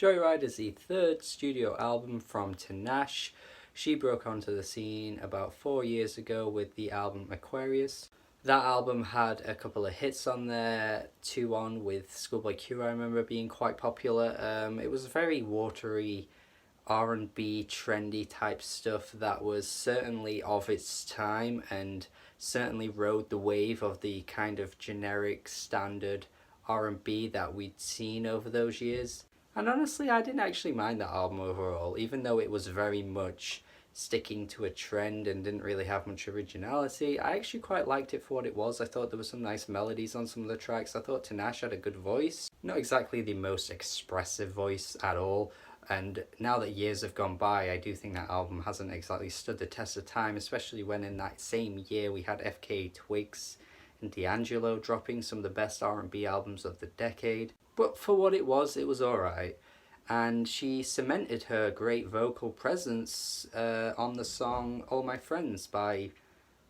Joyride is the third studio album from Tinashe. She broke onto the scene about 4 years ago with the album Aquarius. That album had a couple of hits on there, two on with Schoolboy Q I remember being quite popular. It was very watery R&B trendy type stuff that was certainly of its time and certainly rode the wave of the kind of generic standard R&B that we'd seen over those years. And honestly, I didn't actually mind that album overall, even though it was very much sticking to a trend and didn't really have much originality. I actually quite liked it for what it was. I thought there were some nice melodies on some of the tracks. I thought Tinashe had a good voice. Not exactly the most expressive voice at all. And now that years have gone by, I do think that album hasn't exactly stood the test of time, especially when in that same year we had FKA Twigs and D'Angelo dropping some of the best R&B albums of the decade. But for what it was alright. And she cemented her great vocal presence on the song All My Friends by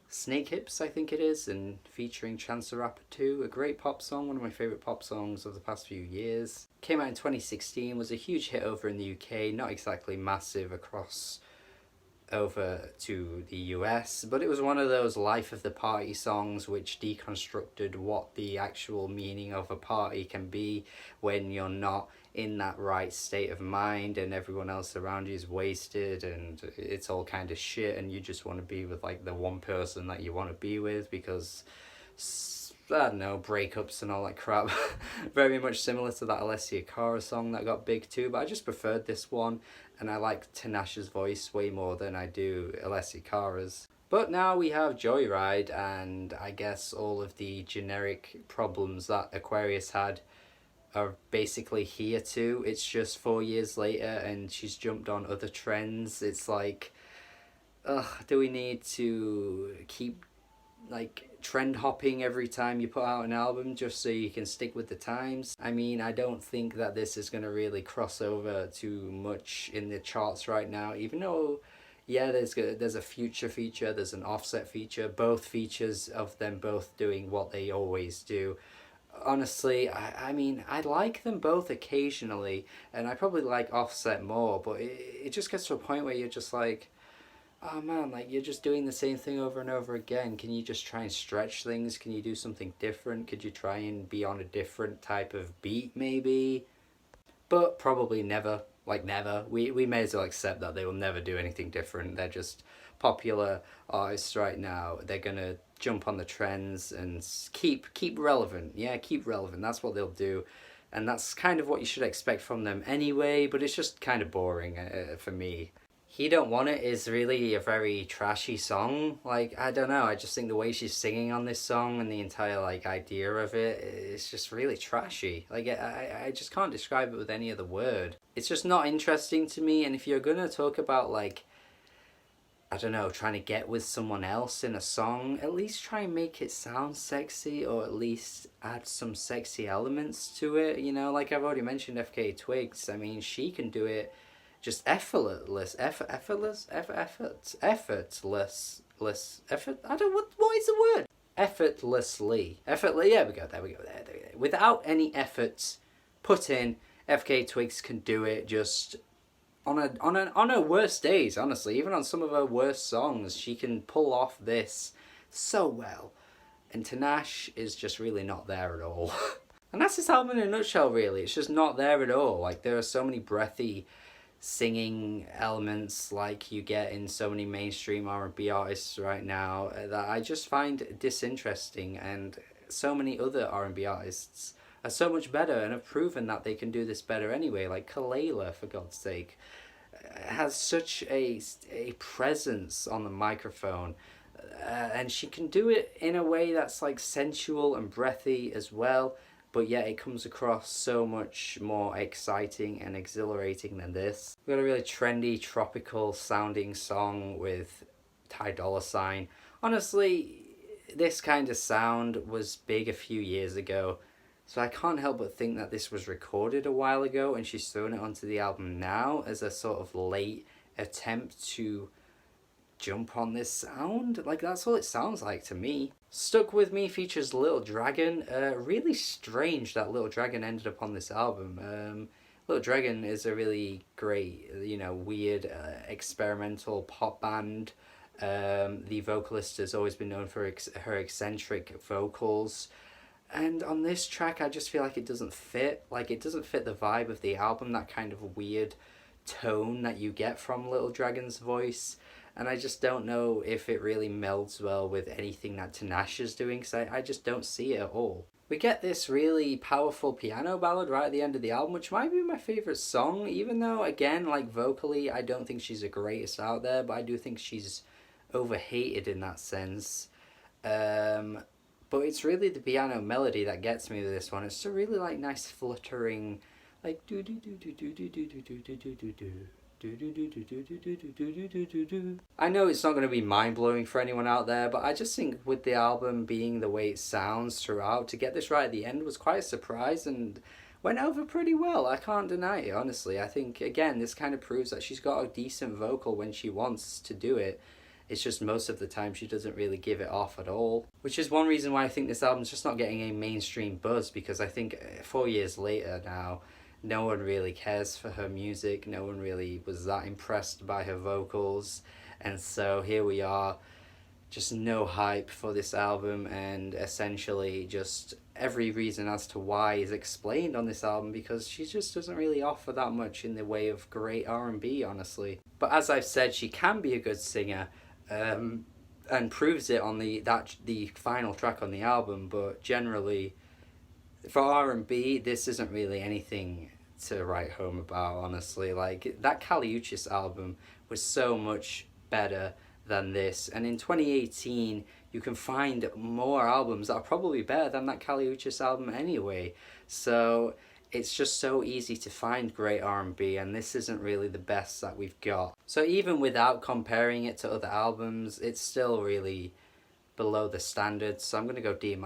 Snake Hips, I think it is, and featuring Chance the Rapper too. A great pop song, one of my favourite pop songs of the past few years. Came out in 2016, was a huge hit over in the UK, not exactly massive across over to the US, but it was one of those life of the party songs which deconstructed what the actual meaning of a party can be when you're not in that right state of mind and everyone else around you is wasted and it's all kind of shit and you just want to be with like the one person that you want to be with because I don't know, breakups and all that crap. Very much similar to that Alessia Cara song that got big too, but I just preferred this one and I like Tinashe's voice way more than I do Alessia Cara's. But now we have Joyride, and I guess all of the generic problems that Aquarius had are basically here too. It's just 4 years later and she's jumped on other trends. It's like, do we need to keep like trend hopping every time you put out an album just so you can stick with the times? I mean, I don't think that this is going to really cross over too much in the charts right now, even though yeah, there's a Future feature, there's an Offset feature, both features of them both doing what they always do. Honestly, I mean, I like them both occasionally, and I probably like Offset more, but it just gets to a point where you're just like, oh man, like you're just doing the same thing over and over again. Can you just try and stretch things? Can you do something different? Could you try and be on a different type of beat maybe? But probably never, like never. We may as well accept that they will never do anything different. They're just popular artists right now. They're gonna jump on the trends and keep relevant. Yeah, keep relevant. That's what they'll do. And that's kind of what you should expect from them anyway, but it's just kind of boring for me. He Don't Want It is really a very trashy song. Like, I don't know, I just think the way she's singing on this song and the entire, like, idea of it is just really trashy. Like, I just can't describe it with any other word. It's just not interesting to me, and if you're gonna talk about, like, I don't know, trying to get with someone else in a song, at least try and make it sound sexy, or at least add some sexy elements to it, you know? Like I've already mentioned FKA Twigs, I mean, she can do it just effortless, I don't, what is the word? Effortlessly. Yeah, there we go, there. Without any efforts put in, FKA Twigs can do it just on her worst days, honestly. Even on some of her worst songs, she can pull off this so well. And Tinashe is just really not there at all. And that's this album in a nutshell, really. It's just not there at all. Like, there are so many breathy singing elements like you get in so many mainstream R&B artists right now that I just find disinteresting, and so many other R&B artists are so much better and have proven that they can do this better anyway. Like Kalela, for God's sake, has such a presence on the microphone, and she can do it in a way that's like sensual and breathy as well, but yet it comes across so much more exciting and exhilarating than this. We've got a really trendy, tropical sounding song with Ty Dolla $ign. Honestly, this kind of sound was big a few years ago, so I can't help but think that this was recorded a while ago and she's thrown it onto the album now as a sort of late attempt to jump on this sound. Like, that's all it sounds like to me. Stuck With Me features Little Dragon. Really strange that Little Dragon ended up on this album. Little Dragon is a really great, weird experimental pop band. The vocalist has always been known for her eccentric vocals. And on this track, I just feel like it doesn't fit. Like, it doesn't fit the vibe of the album, that kind of weird tone that you get from Little Dragon's voice. And I just don't know if it really melds well with anything that Tinashe is doing, because I just don't see it at all. We get this really powerful piano ballad right at the end of the album, which might be my favourite song, even though, again, like vocally, I don't think she's the greatest out there, but I do think she's overhated in that sense. But it's really the piano melody that gets me with this one. It's a really like nice fluttering, like do do do do do do do do do do do do do. I know it's not going to be mind-blowing for anyone out there, but I just think with the album being the way it sounds throughout, to get this right at the end was quite a surprise and went over pretty well. I can't deny it, honestly. I think, again, this kind of proves that she's got a decent vocal when she wants to do it. It's just most of the time she doesn't really give it off at all. Which is one reason why I think this album's just not getting a mainstream buzz, because I think 4 years later now, no one really cares for her music. No one really was that impressed by her vocals. And so here we are, just no hype for this album, and essentially just every reason as to why is explained on this album, because she just doesn't really offer that much in the way of great R&B, honestly. But as I've said, she can be a good singer, and proves it on the final track on the album. But generally, for R&B, this isn't really anything to write home about, honestly. Like, that Kali Uchis album was so much better than this, and in 2018 you can find more albums that are probably better than that Kali Uchis album anyway. So it's just so easy to find great R&B, and this isn't really the best that we've got. So even without comparing it to other albums, it's still really below the standards. So I'm going to go D-.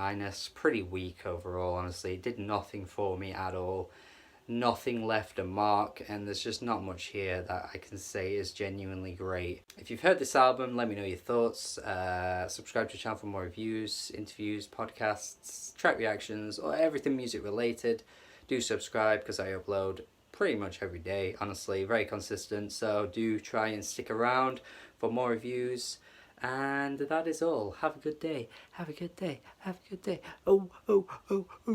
Pretty weak overall, honestly. It did nothing for me at all. Nothing left a mark, and there's just not much here that I can say is genuinely great. If you've heard this album, let me know your thoughts. Subscribe to the channel for more reviews, interviews, podcasts, track reactions, or everything music related. Do subscribe, because I upload pretty much every day, honestly, very consistent. So do try and stick around for more reviews. And that is all. Have a good day. Have a good day. Have a good day. Oh, oh, oh, oh.